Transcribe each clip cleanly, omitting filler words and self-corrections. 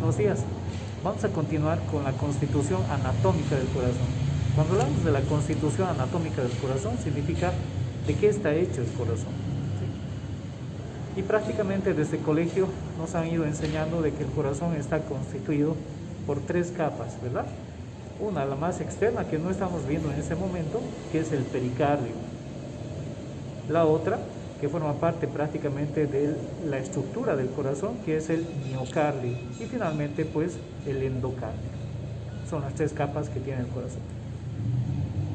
buenos días. Vamos a continuar con la constitución anatómica del corazón. Cuando hablamos de la constitución anatómica del corazón, significa de qué está hecho el corazón. ¿Sí? Y prácticamente desde el colegio nos han ido enseñando de que el corazón está constituido por tres capas, ¿verdad? Una, la más externa, que no estamos viendo en este momento, que es el pericardio. La otra, que forma parte prácticamente de la estructura del corazón, que es el miocardio, y finalmente pues el endocardio. Son las tres capas que tiene el corazón.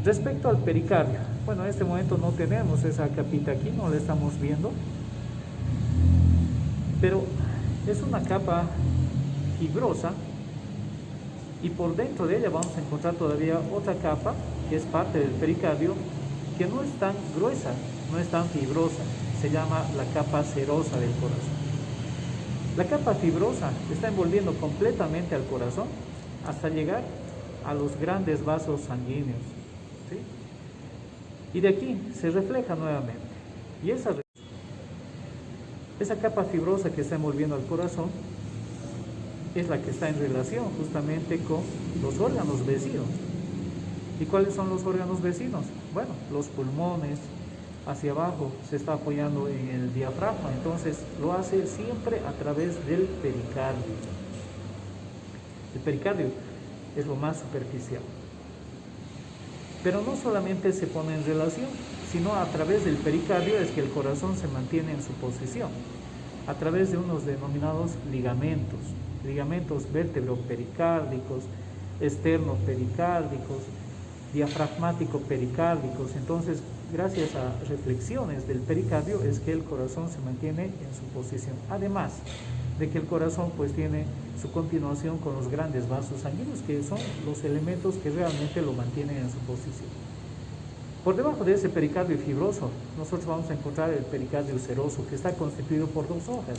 Respecto al pericardio, bueno, en este momento no tenemos esa capita aquí, no la estamos viendo, pero es una capa fibrosa, y por dentro de ella vamos a encontrar todavía otra capa que es parte del pericardio, que no es tan gruesa, no es tan fibrosa, se llama la capa serosa del corazón. La capa fibrosa está envolviendo completamente al corazón hasta llegar a los grandes vasos sanguíneos, ¿sí? Y de aquí se refleja nuevamente. Y esa capa fibrosa que está envolviendo al corazón es la que está en relación justamente con los órganos vecinos. ¿Y cuáles son los órganos vecinos? Bueno, los pulmones, hacia abajo se está apoyando en el diafragma, entonces lo hace siempre a través del pericardio. El pericardio es lo más superficial. Pero no solamente se pone en relación, sino a través del pericardio es que el corazón se mantiene en su posición, a través de unos denominados ligamentos vértebro-pericárdicos, externo-pericárdicos, diafragmático-pericárdicos. Entonces, gracias a reflexiones del pericardio es que el corazón se mantiene en su posición. Además de que el corazón pues tiene su continuación con los grandes vasos sanguíneos, que son los elementos que realmente lo mantienen en su posición. Por debajo de ese pericardio fibroso, nosotros vamos a encontrar el pericardio seroso, que está constituido por dos hojas.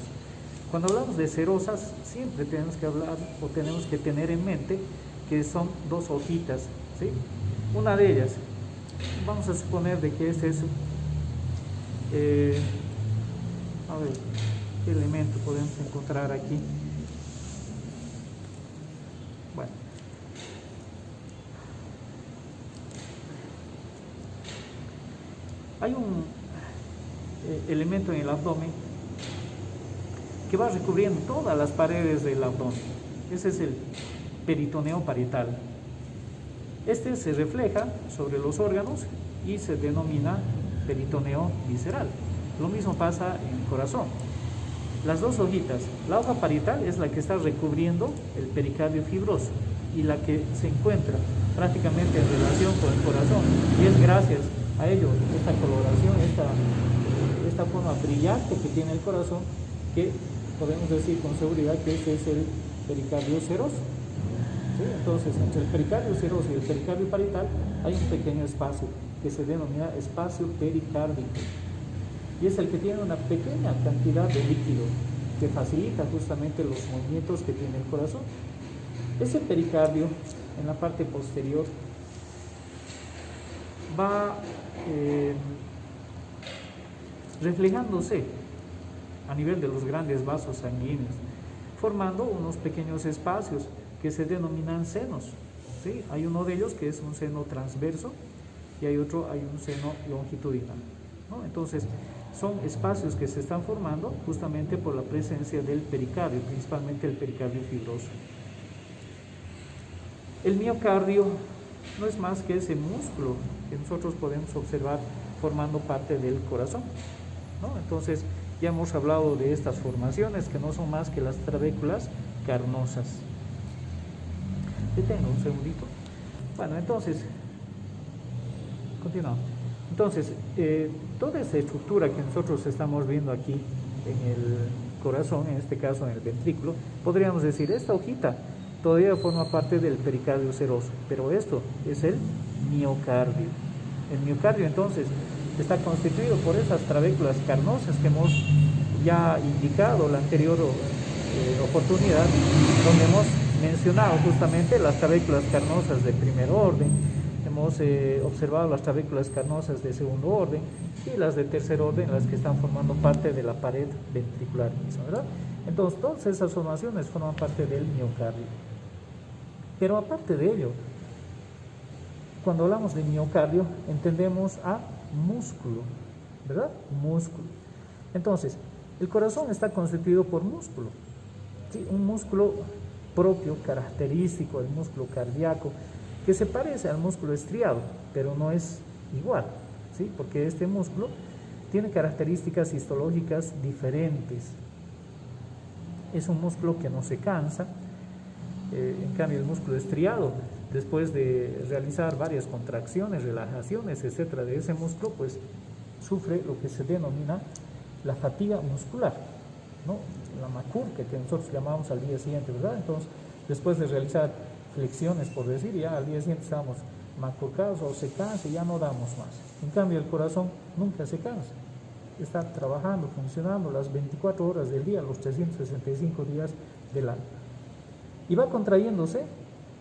Cuando hablamos de serosas, siempre tenemos que hablar o tenemos que tener en mente que son dos hojitas, ¿sí? Una de ellas, vamos a suponer de que este es, a ver, ¿qué elemento podemos encontrar aquí? Bueno, hay un elemento en el abdomen que va recubriendo todas las paredes del abdomen. Ese es el peritoneo parietal. Este se refleja sobre los órganos y se denomina peritoneo visceral. Lo mismo pasa en el corazón. Las dos hojitas, la hoja parietal es la que está recubriendo el pericardio fibroso y la que se encuentra prácticamente en relación con el corazón, y es gracias a ello, esta coloración, esta forma brillante que tiene el corazón, que podemos decir con seguridad que este es el pericardio seroso. ¿Sí? Entonces, entre el pericardio seroso y el pericardio parietal hay un pequeño espacio que se denomina espacio pericárdico, y es el que tiene una pequeña cantidad de líquido que facilita justamente los movimientos que tiene el corazón. Ese pericardio, en la parte posterior, va reflejándose a nivel de los grandes vasos sanguíneos, formando unos pequeños espacios que se denominan senos, ¿sí? Hay uno de ellos que es un seno transverso y hay un seno longitudinal, ¿no? Entonces, son espacios que se están formando justamente por la presencia del pericardio, principalmente el pericardio fibroso. El miocardio no es más que ese músculo que nosotros podemos observar formando parte del corazón, ¿no? Entonces, ya hemos hablado de estas formaciones que no son más que las trabéculas carnosas. Detengo un segundito. Bueno, entonces, continuamos. Entonces, toda esa estructura que nosotros estamos viendo aquí en el corazón, en este caso en el ventrículo, podríamos decir, esta hojita todavía forma parte del pericardio seroso, pero esto es el miocardio. El miocardio entonces está constituido por esas trabéculas carnosas que hemos ya indicado la anterior oportunidad, donde hemos mencionado justamente las trabéculas carnosas de primer orden, hemos observado las trabéculas carnosas de segundo orden y las de tercer orden, las que están formando parte de la pared ventricular misma, ¿verdad? Entonces, todas esas formaciones forman parte del miocardio. Pero aparte de ello, cuando hablamos de miocardio, entendemos a músculo, ¿verdad? Músculo. Entonces, el corazón está constituido por músculo, ¿sí? Un músculo propio, característico del músculo cardíaco, que se parece al músculo estriado, pero no es igual, ¿sí? Porque este músculo tiene características histológicas diferentes. Es un músculo que no se cansa. En cambio, el músculo estriado, después de realizar varias contracciones, relajaciones, etcétera, de ese músculo, pues sufre lo que se denomina la fatiga muscular, ¿no? La macurca, que nosotros llamamos al día siguiente, ¿verdad? Entonces, después de realizar flexiones, por decir, ya al día siguiente estamos macurcados o se cansa y ya no damos más. En cambio, el corazón nunca se cansa. Está trabajando, funcionando las 24 horas del día, los 365 días del año. Y va contrayéndose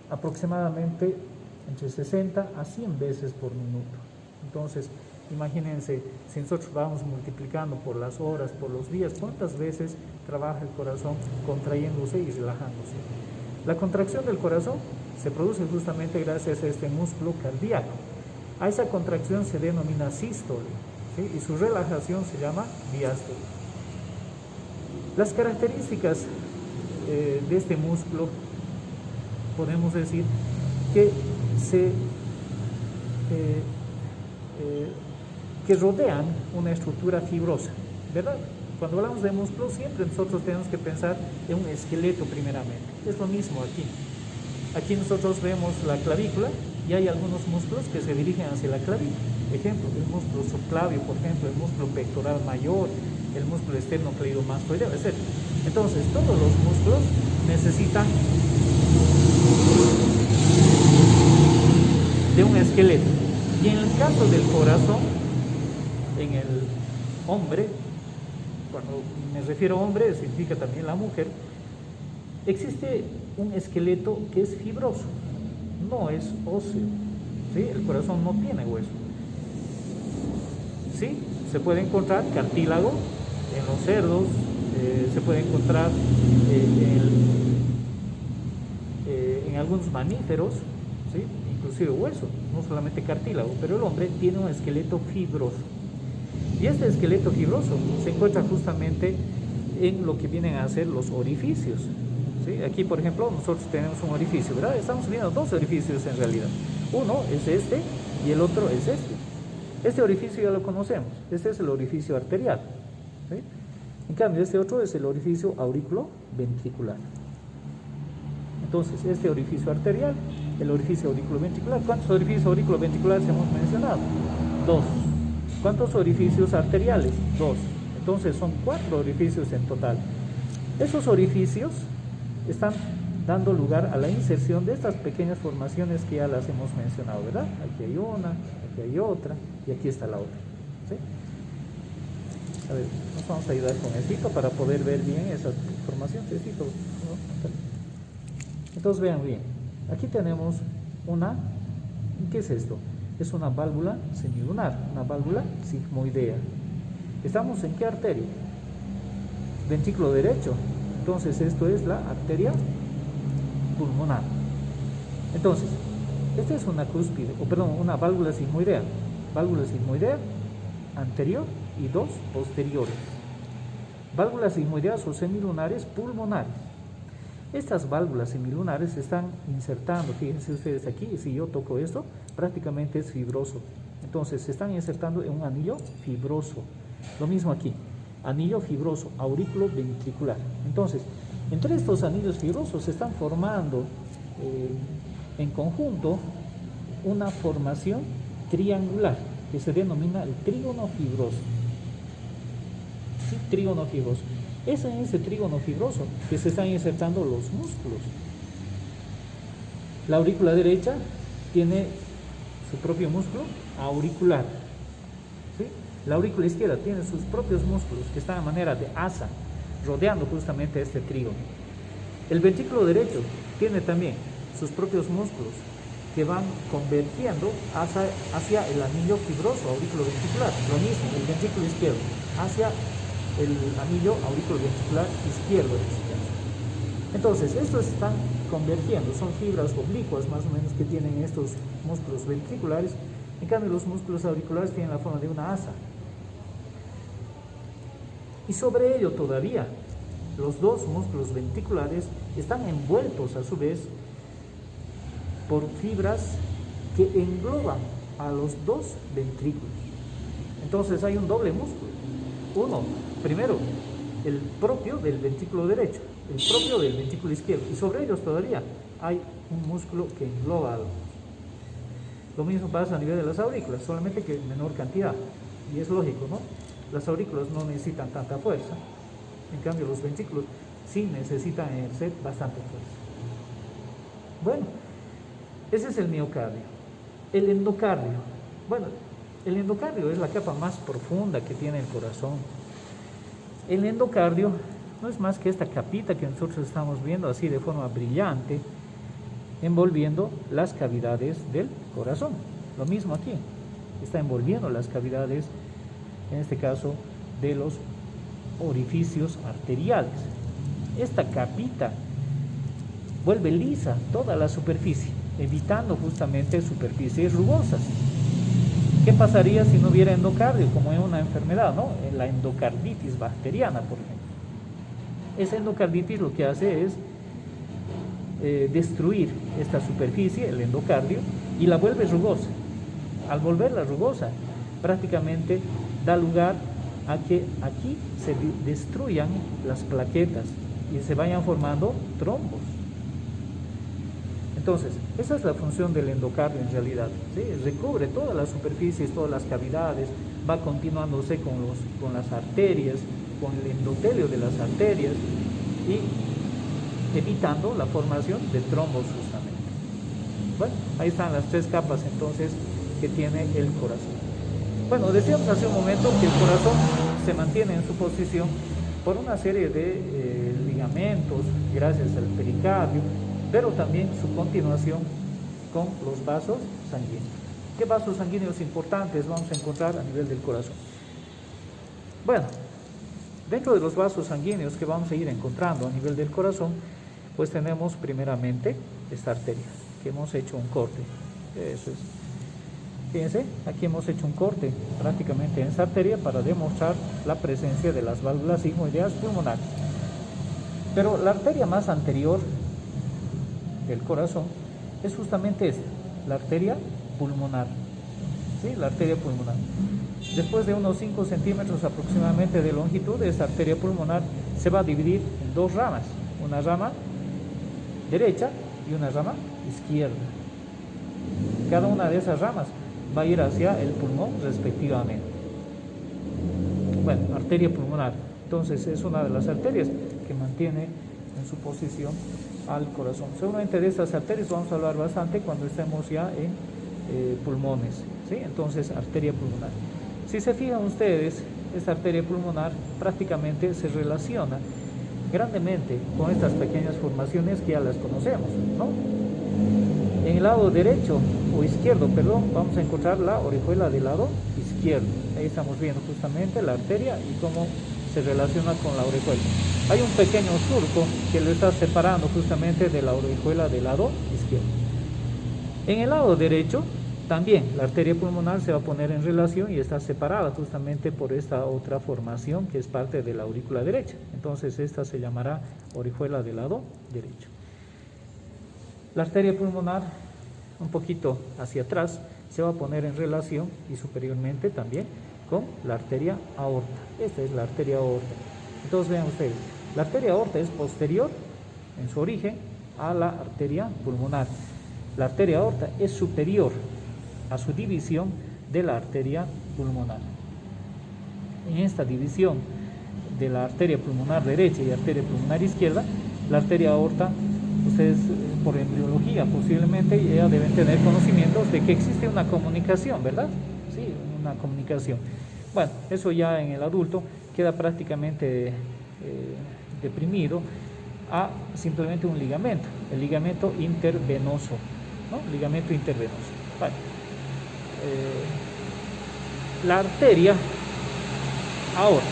aproximadamente entre 60 a 100 veces por minuto. Entonces, imagínense, si nosotros vamos multiplicando por las horas, por los días, ¿cuántas veces trabaja el corazón contrayéndose y relajándose? La contracción del corazón se produce justamente gracias a este músculo cardíaco. A esa contracción se denomina sístole, ¿sí? Y su relajación se llama diástole. Las características de este músculo, podemos decir que que rodean una estructura fibrosa, ¿verdad? Cuando hablamos de músculo, siempre nosotros tenemos que pensar en un esqueleto primeramente. Es lo mismo aquí. Aquí nosotros vemos la clavícula y hay algunos músculos que se dirigen hacia la clavícula. Ejemplo, el músculo subclavio, por ejemplo, el músculo pectoral mayor, el músculo esternocleidomastoideo, etc. Entonces, todos los músculos necesitan de un esqueleto. Y en el caso del corazón, en el hombre, cuando me refiero a hombre, significa también la mujer, existe un esqueleto que es fibroso, no es óseo, ¿sí? El corazón no tiene hueso. Sí, se puede encontrar cartílago en los cerdos, se puede encontrar en algunos mamíferos, ¿sí? Inclusive hueso, no solamente cartílago, pero el hombre tiene un esqueleto fibroso. Y este esqueleto fibroso se encuentra justamente en lo que vienen a ser los orificios, ¿sí? Aquí, por ejemplo, nosotros tenemos un orificio, ¿verdad? Estamos viendo dos orificios en realidad. Uno es este y el otro es este. Este orificio ya lo conocemos, este es el orificio arterial, ¿sí? En cambio, este otro es el orificio auriculoventricular. Entonces, este orificio arterial, el orificio auriculoventricular. ¿Cuántos orificios auriculoventriculares hemos mencionado? 2. ¿Cuántos orificios arteriales? 2. Entonces, son 4 orificios en total. Esos orificios están dando lugar a la inserción de estas pequeñas formaciones que ya las hemos mencionado, ¿verdad? Aquí hay una, aquí hay otra y aquí está la otra, ¿sí? A ver, nos vamos a ayudar con esto para poder ver bien esa formación. Entonces vean bien, aquí tenemos una, ¿qué es esto? Es una válvula semilunar, una válvula sigmoidea. ¿Estamos en qué arteria? Ventrículo derecho. Entonces esto es la arteria pulmonar. Entonces, esta es una cúspide, una válvula sigmoidea. Válvula sigmoidea anterior y 2 posteriores. Válvulas sigmoideas o semilunares pulmonares. Estas válvulas semilunares se están insertando, fíjense ustedes aquí, si yo toco esto, prácticamente es fibroso. Entonces se están insertando en un anillo fibroso. Lo mismo aquí, anillo fibroso, aurículo ventricular. Entonces, entre estos anillos fibrosos se están formando en conjunto una formación triangular que se denomina el trígono fibroso. ¿Sí? Trígono fibroso. Es en ese trígono fibroso que se están insertando los músculos. La aurícula derecha tiene su propio músculo auricular, ¿sí? La aurícula izquierda tiene sus propios músculos que están a manera de asa, rodeando justamente este trígono. El ventrículo derecho tiene también sus propios músculos que van convergiendo hacia el anillo fibroso auriculoventricular. Lo mismo, el ventrículo izquierdo, hacia el anillo auriculoventricular izquierdo. Entonces, estos están convergiendo, son fibras oblicuas más o menos que tienen estos músculos ventriculares. En cambio, los músculos auriculares tienen la forma de una asa. Y sobre ello todavía, los dos músculos ventriculares están envueltos a su vez por fibras que engloban a los dos ventrículos. Entonces hay un doble músculo. Uno, primero, el propio del ventrículo derecho, el propio del ventrículo izquierdo, y sobre ellos todavía hay un músculo que engloba a los dos. Lo mismo pasa a nivel de las aurículas, solamente que en menor cantidad, y es lógico, ¿no? Las aurículas no necesitan tanta fuerza, en cambio los ventrículos sí necesitan ejercer bastante fuerza. Bueno, ese es el miocardio. El endocardio. Bueno, el endocardio es la capa más profunda que tiene el corazón. El endocardio no es más que esta capita que nosotros estamos viendo así de forma brillante, envolviendo las cavidades del corazón. Lo mismo aquí, está envolviendo las cavidades, en este caso, de los orificios arteriales. Esta capita vuelve lisa toda la superficie, evitando justamente superficies rugosas. ¿Qué pasaría si no hubiera endocardio, como en una enfermedad, ¿no? La endocarditis bacteriana, por ejemplo. Esa endocarditis lo que hace es destruir esta superficie, el endocardio, y la vuelve rugosa. Al volverla rugosa, prácticamente da lugar a que aquí se destruyan las plaquetas y se vayan formando trombos. Entonces, esa es la función del endocardio en realidad, ¿sí? Recubre todas las superficies, todas las cavidades, va continuándose con las arterias, con el endotelio de las arterias y evitando la formación de trombos justamente. Bueno, ahí están las tres capas entonces que tiene el corazón. Bueno, decíamos hace un momento que el corazón se mantiene en su posición por una serie de ligamentos, gracias al pericardio, pero también su continuación con los vasos sanguíneos. ¿Qué vasos sanguíneos importantes vamos a encontrar a nivel del corazón? Bueno, dentro de los vasos sanguíneos que vamos a ir encontrando a nivel del corazón, pues tenemos primeramente esta arteria, que hemos hecho un corte. Eso es. Fíjense, aquí hemos hecho un corte prácticamente en esta arteria para demostrar la presencia de las válvulas sigmoideas pulmonares. Pero la arteria más anterior del corazón es justamente esta, la arteria pulmonar. ¿Sí? La arteria pulmonar. Después de unos 5 centímetros aproximadamente de longitud, esta arteria pulmonar se va a dividir en dos ramas, una rama derecha y una rama izquierda. Cada una de esas ramas va a ir hacia el pulmón respectivamente. Bueno, arteria pulmonar, entonces es una de las arterias que mantiene en su posición al corazón. Seguramente de estas arterias vamos a hablar bastante cuando estemos ya en pulmones, ¿sí? Entonces, arteria pulmonar. Si se fijan ustedes, esta arteria pulmonar prácticamente se relaciona grandemente con estas pequeñas formaciones que ya las conocemos, ¿no? En el lado derecho o izquierdo, perdón, vamos a encontrar la orejuela del lado izquierdo. Ahí estamos viendo justamente la arteria y cómo se relaciona con la orejuela. Hay un pequeño surco que lo está separando justamente de la orejuela del lado izquierdo. En el lado derecho también la arteria pulmonar se va a poner en relación y está separada justamente por esta otra formación que es parte de la aurícula derecha. Entonces esta se llamará orejuela del lado derecho. La arteria pulmonar un poquito hacia atrás se va a poner en relación y superiormente también con la arteria aorta. Esta es la arteria aorta. Entonces vean ustedes, la arteria aorta es posterior en su origen a la arteria pulmonar. La arteria aorta es superior a su división de la arteria pulmonar. En esta división de la arteria pulmonar derecha y arteria pulmonar izquierda, la arteria aorta, ustedes por embriología posiblemente ya deben tener conocimientos de que existe una comunicación, ¿verdad? Sí, una comunicación. Bueno, eso ya en el adulto queda prácticamente deprimido a simplemente un ligamento, el ligamento intervenoso, ¿no? Ligamento intervenoso. Vale. La arteria aorta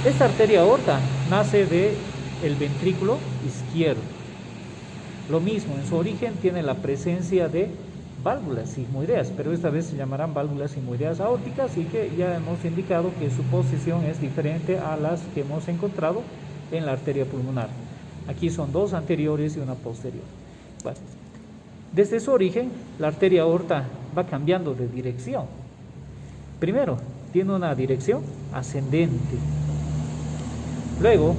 Esta arteria aorta nace del ventrículo izquierdo. Lo mismo, en su origen tiene la presencia de válvulas sigmoideas, pero esta vez se llamarán válvulas sigmoideas aórticas, y que ya hemos indicado que su posición es diferente a las que hemos encontrado en la arteria pulmonar. Aquí son dos anteriores y una posterior. Bueno, desde su origen, la arteria aorta va cambiando de dirección. Primero, tiene una dirección ascendente. Luego,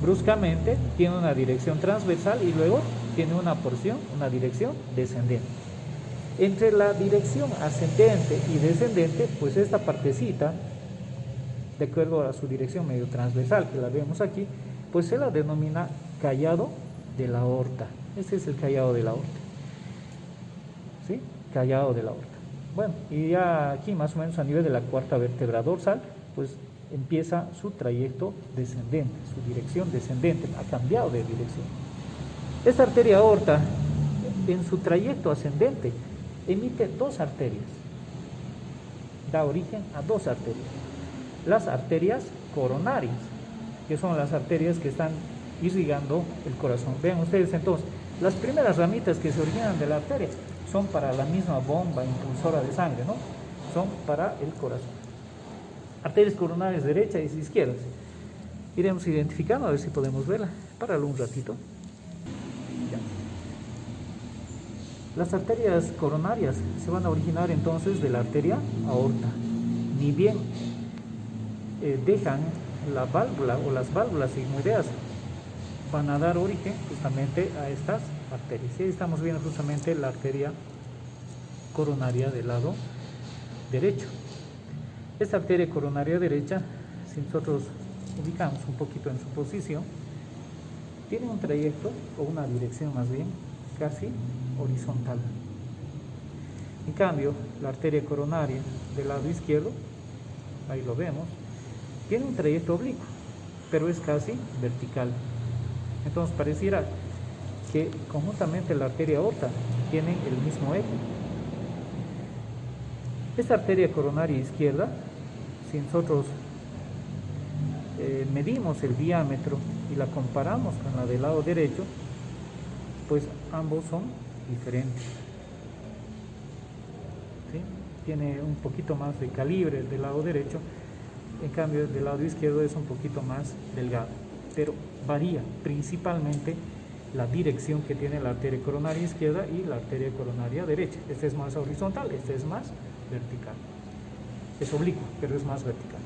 bruscamente, tiene una dirección transversal y luego tiene una dirección descendente. Entre la dirección ascendente y descendente, pues esta partecita, de acuerdo a su dirección medio transversal, que la vemos aquí, pues se la denomina callado de la aorta. Este es el callado de la aorta. ¿Sí? Callado de la aorta. Bueno, y ya aquí más o menos a nivel de la cuarta vértebra dorsal, pues empieza su trayecto descendente, su dirección descendente, ha cambiado de dirección. Esta arteria aorta, en su trayecto ascendente, emite dos arterias, da origen a dos arterias. Las arterias coronarias, que son las arterias que están irrigando el corazón. Vean ustedes entonces, las primeras ramitas que se originan de la arteria son para la misma bomba impulsora de sangre, ¿no? Son para el corazón. Arterias coronarias derechas y izquierdas. Iremos identificando a ver si podemos verla. Páralo un ratito. Ya. Las arterias coronarias se van a originar entonces de la arteria aorta. Ni bien dejan la válvula o las válvulas sigmoideas, van a dar origen justamente a estas arterias. Y ahí estamos viendo justamente la arteria coronaria del lado derecho. Esta arteria coronaria derecha, si nosotros ubicamos un poquito en su posición, tiene un trayecto o una dirección más bien casi horizontal. En cambio, la arteria coronaria del lado izquierdo, ahí lo vemos, tiene un trayecto oblicuo, pero es casi vertical. Entonces pareciera que conjuntamente la arteria aorta tienen el mismo eje. Esta arteria coronaria izquierda, si nosotros medimos el diámetro y la comparamos con la del lado derecho, pues ambos son diferentes. ¿Sí? Tiene un poquito más de calibre del lado derecho, en cambio del lado izquierdo es un poquito más delgado, pero varía principalmente la dirección que tiene la arteria coronaria izquierda y la arteria coronaria derecha. Esta es más horizontal, esta es más vertical. Es oblicuo, pero es más vertical.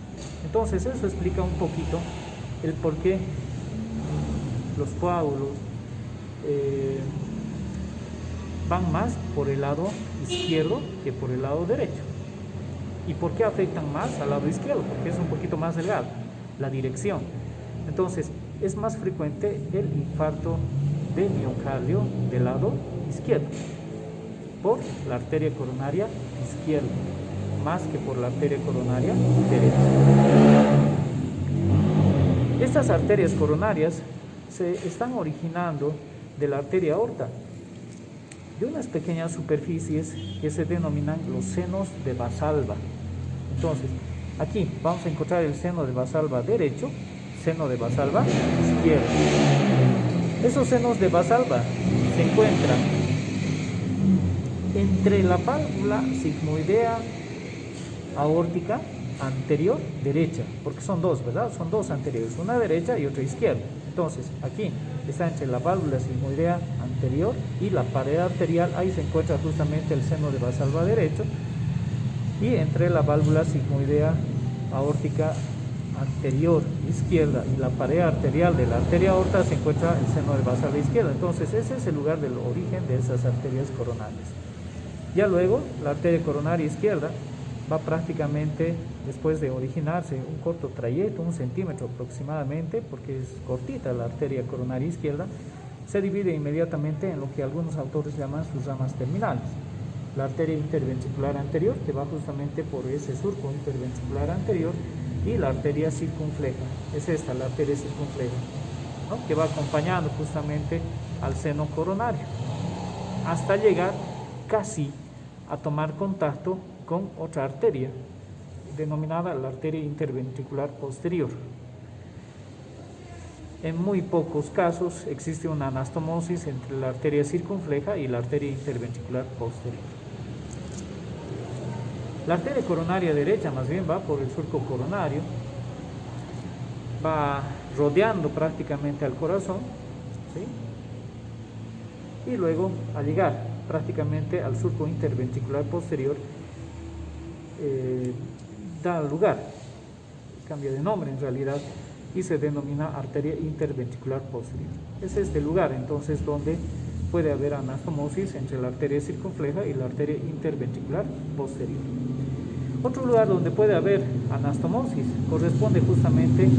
Entonces eso explica un poquito el por qué los coágulos van más por el lado izquierdo que por el lado derecho. ¿Y por qué afectan más al lado izquierdo? Porque es un poquito más delgado, la dirección. Entonces es más frecuente el infarto de miocardio del lado izquierdo por la arteria coronaria izquierda, más que por la arteria coronaria derecha. Estas arterias coronarias se están originando de la arteria aorta, de unas pequeñas superficies que se denominan los senos de Valsalva. Entonces, aquí vamos a encontrar el seno de Valsalva derecho, seno de Valsalva izquierdo. Esos senos de Valsalva se encuentran entre la válvula sigmoidea aórtica anterior derecha, porque son dos, ¿verdad? Son dos anteriores, una derecha y otra izquierda. Entonces, aquí está entre la válvula sigmoidea anterior y la pared arterial, ahí se encuentra justamente el seno de Valsalva derecho, y entre la válvula sigmoidea aórtica anterior izquierda y la pared arterial de la arteria aorta se encuentra el seno de Valsalva izquierda. Entonces, ese es el lugar del origen de esas arterias coronarias. Ya luego, la arteria coronaria izquierda va prácticamente, después de originarse un corto trayecto, 1 centímetro aproximadamente, porque es cortita la arteria coronaria izquierda, se divide inmediatamente en lo que algunos autores llaman sus ramas terminales. La arteria interventricular anterior, que va justamente por ese surco interventricular anterior, y la arteria circunfleja, es esta, la arteria circunfleja, ¿no?, que va acompañando justamente al seno coronario, hasta llegar casi a tomar contacto con otra arteria, denominada la arteria interventricular posterior. En muy pocos casos existe una anastomosis entre la arteria circunfleja y la arteria interventricular posterior. La arteria coronaria derecha más bien va por el surco coronario, va rodeando prácticamente al corazón, ¿sí? Y luego al llegar prácticamente al surco interventricular posterior, da lugar, cambia de nombre en realidad, y se denomina arteria interventricular posterior. Es este lugar entonces donde puede haber anastomosis entre la arteria circunfleja y la arteria interventricular posterior. Otro lugar donde puede haber anastomosis corresponde justamente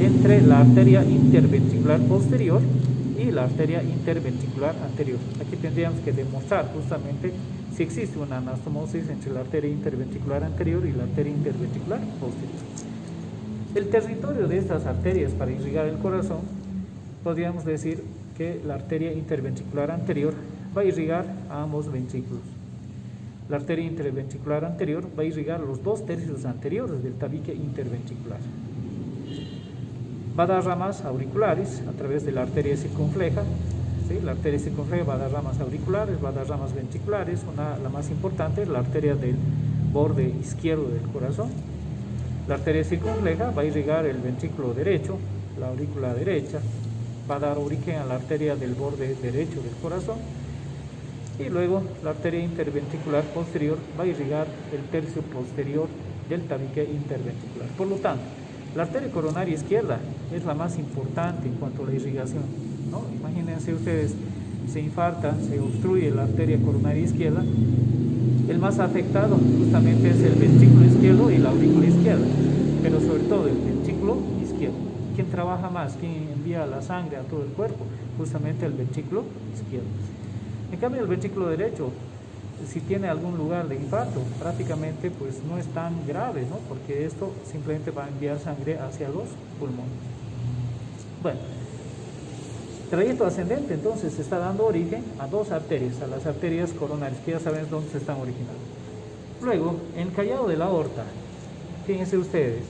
entre la arteria interventricular posterior y la arteria interventricular anterior. Aquí tendríamos que demostrar justamente si existe una anastomosis entre la arteria interventricular anterior y la arteria interventricular posterior. El territorio de estas arterias para irrigar el corazón, podríamos decir que la arteria interventricular anterior va a irrigar a ambos ventrículos. La arteria interventricular anterior va a irrigar los 2/3 anteriores del tabique interventricular. Va a dar ramas auriculares a través de la arteria circunfleja. ¿Sí? La arteria circunfleja va a dar ramas auriculares, va a dar ramas ventriculares. La más importante es la arteria del borde izquierdo del corazón. La arteria circunfleja va a irrigar el ventrículo derecho, la aurícula derecha, va a dar origen a la arteria del borde derecho del corazón, y luego la arteria interventricular posterior va a irrigar el tercio posterior del tabique interventricular. Por lo tanto, la arteria coronaria izquierda es la más importante en cuanto a la irrigación, ¿no? Imagínense ustedes, se infarta, se obstruye la arteria coronaria izquierda, el más afectado justamente es el ventrículo izquierdo y la aurícula izquierda, pero sobre todo el ventrículo izquierdo. ¿Quién trabaja más? ¿Quién envía la sangre a todo el cuerpo? Justamente el ventrículo izquierdo. En cambio, el ventrículo derecho, si tiene algún lugar de infarto, prácticamente pues no es tan grave, ¿no? Porque esto simplemente va a enviar sangre hacia los pulmones. Bueno, trayecto ascendente entonces está dando origen a dos arterias, a las arterias coronarias, que ya saben dónde se están originando. Luego, encallado de la aorta, fíjense ustedes,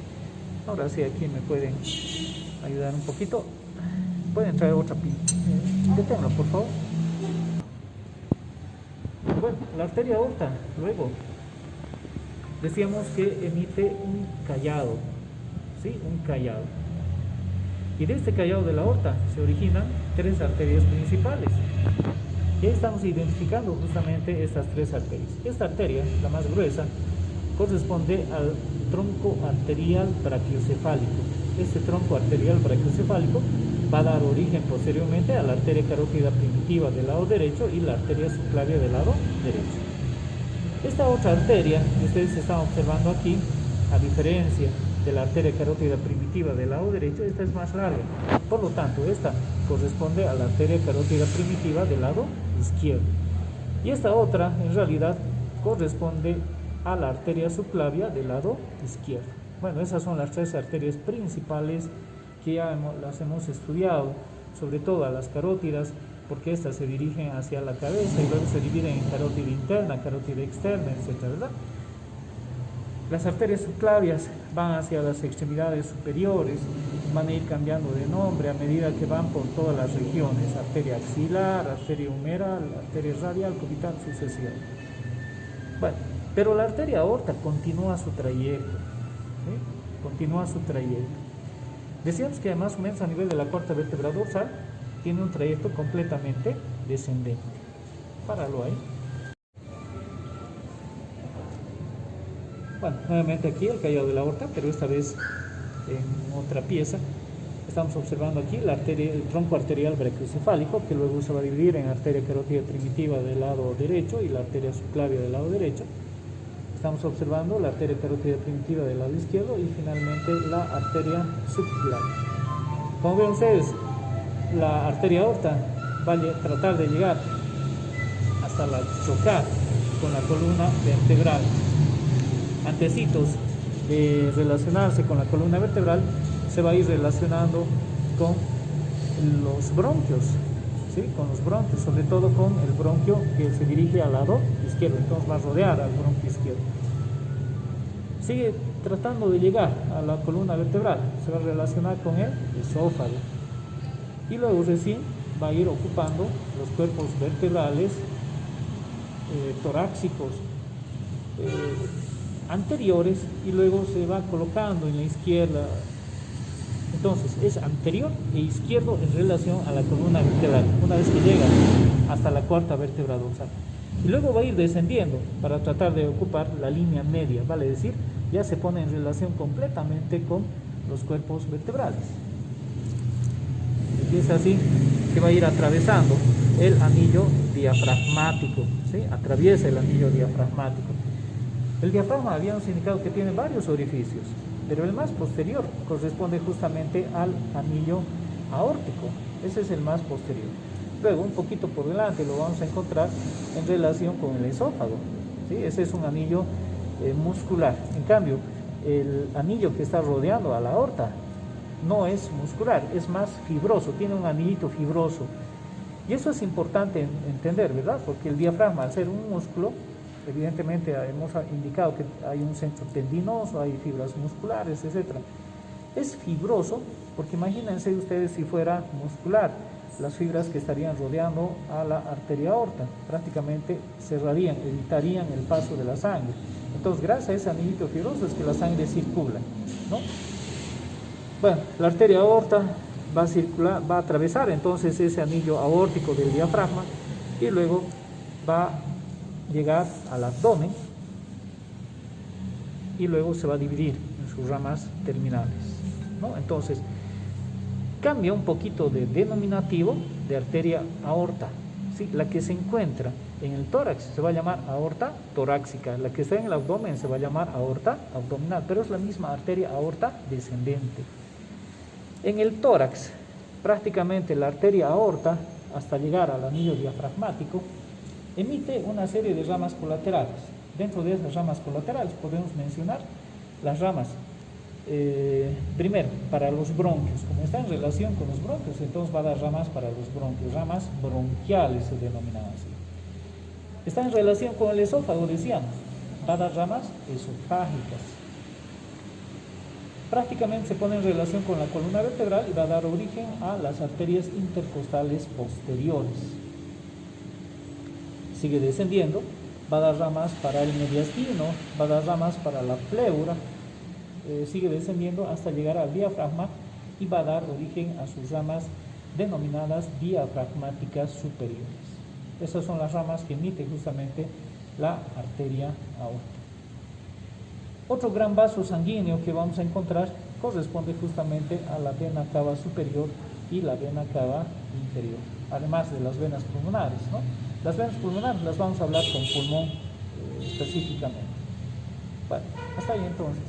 ahora sí aquí me pueden ayudar un poquito, pueden traer otra pila, deténlo por favor. Bueno, la arteria aorta, luego, decíamos que emite un callado, ¿sí? Un callado. Y de este callado de la aorta se originan tres arterias principales. Y ahí estamos identificando justamente estas tres arterias. Esta arteria, la más gruesa, corresponde al tronco arterial brachiocefálico. Este tronco arterial brachiocefálico va a dar origen posteriormente a la arteria carótida primitiva del lado derecho y la arteria subclavia del lado derecho. Esta otra arteria que ustedes están observando aquí, a diferencia de la arteria carótida primitiva del lado derecho, esta es más larga. Por lo tanto, esta corresponde a la arteria carótida primitiva del lado izquierdo. Y esta otra, en realidad, corresponde a la arteria subclavia del lado izquierdo. Bueno, esas son las tres arterias principales que ya las hemos estudiado, sobre todo a las carótidas, porque estas se dirigen hacia la cabeza y luego se dividen en carótida interna, carótida externa, etc., ¿verdad? Las arterias subclavias van hacia las extremidades superiores, van a ir cambiando de nombre a medida que van por todas las regiones: arteria axilar, arteria humeral, arteria radial, cubital, sucesivamente. Bueno, pero la arteria aorta continúa su trayecto, ¿sí? Continúa su trayecto. Decíamos que más o menos a nivel de la cuarta vértebra dorsal tiene un trayecto completamente descendente. Páralo ahí. Bueno, nuevamente aquí el callado de la aorta, pero esta vez en otra pieza. Estamos observando aquí la arteria, el tronco arterial brachiocefálico, que luego se va a dividir en arteria carótida primitiva del lado derecho y la arteria subclavia del lado derecho. Estamos observando la arteria carótida primitiva del lado izquierdo y finalmente la arteria subclavia. Como ven ustedes, la arteria aorta va a tratar de llegar hasta chocar con la columna vertebral. Antecitos de relacionarse con la columna vertebral, se va a ir relacionando con los bronquios, ¿sí? Con los bronquios, sobre todo con el bronquio que se dirige al lado izquierdo, entonces va a rodear al bronquio izquierdo. Sigue tratando de llegar a la columna vertebral, se va a relacionar con el esófago. y luego recién va a ir ocupando los cuerpos vertebrales torácicos anteriores, y luego se va colocando en la izquierda. Entonces es anterior e izquierdo en relación a la columna vertebral, una vez que llega hasta la cuarta vértebra dorsal. Y luego va a ir descendiendo para tratar de ocupar la línea media, vale decir, ya se pone en relación completamente con los cuerpos vertebrales. Y es así que va a ir atravesando el anillo diafragmático, ¿sí? Atraviesa el anillo diafragmático. El diafragma habíamos indicado que tiene varios orificios, pero el más posterior corresponde justamente al anillo aórtico. Ese es el más posterior. Luego, un poquito por delante, lo vamos a encontrar en relación con el esófago, ¿sí? Ese es un anillo muscular. En cambio, el anillo que está rodeando a la aorta no es muscular, es más fibroso, tiene un anillito fibroso. Y eso es importante entender, ¿verdad? Porque el diafragma, al ser un músculo, evidentemente hemos indicado que hay un centro tendinoso, hay fibras musculares, etc. Es fibroso porque imagínense ustedes si fuera muscular, las fibras que estarían rodeando a la arteria aorta prácticamente cerrarían, evitarían el paso de la sangre. Entonces, gracias a ese anillito fibroso es que la sangre circula, ¿no? Bueno, la arteria aorta va a circular, va a atravesar entonces ese anillo aórtico del diafragma y luego va a llegar al abdomen y luego se va a dividir en sus ramas terminales, ¿no? Entonces, cambia un poquito de denominativo de arteria aorta, ¿sí? La que se encuentra en el tórax se va a llamar aorta torácica, la que está en el abdomen se va a llamar aorta abdominal, pero es la misma arteria aorta descendente. En el tórax, prácticamente la arteria aorta, hasta llegar al anillo diafragmático, emite una serie de ramas colaterales. Dentro de esas ramas colaterales podemos mencionar las ramas, primero, para los bronquios. Como está en relación con los bronquios, entonces va a dar ramas para los bronquios, ramas bronquiales se denominan así. Está en relación con el esófago, decíamos, va a dar ramas esofágicas. Prácticamente se pone en relación con la columna vertebral y va a dar origen a las arterias intercostales posteriores. Sigue descendiendo, va a dar ramas para el mediastino, va a dar ramas para la pleura, sigue descendiendo hasta llegar al diafragma y va a dar origen a sus ramas denominadas diafragmáticas superiores. Esas son las ramas que emite justamente la arteria aorta. Otro gran vaso sanguíneo que vamos a encontrar corresponde justamente a la vena cava superior y la vena cava inferior, además de las venas pulmonares, ¿no? Las venas pulmonares las vamos a hablar con pulmón específicamente. Bueno, hasta ahí entonces.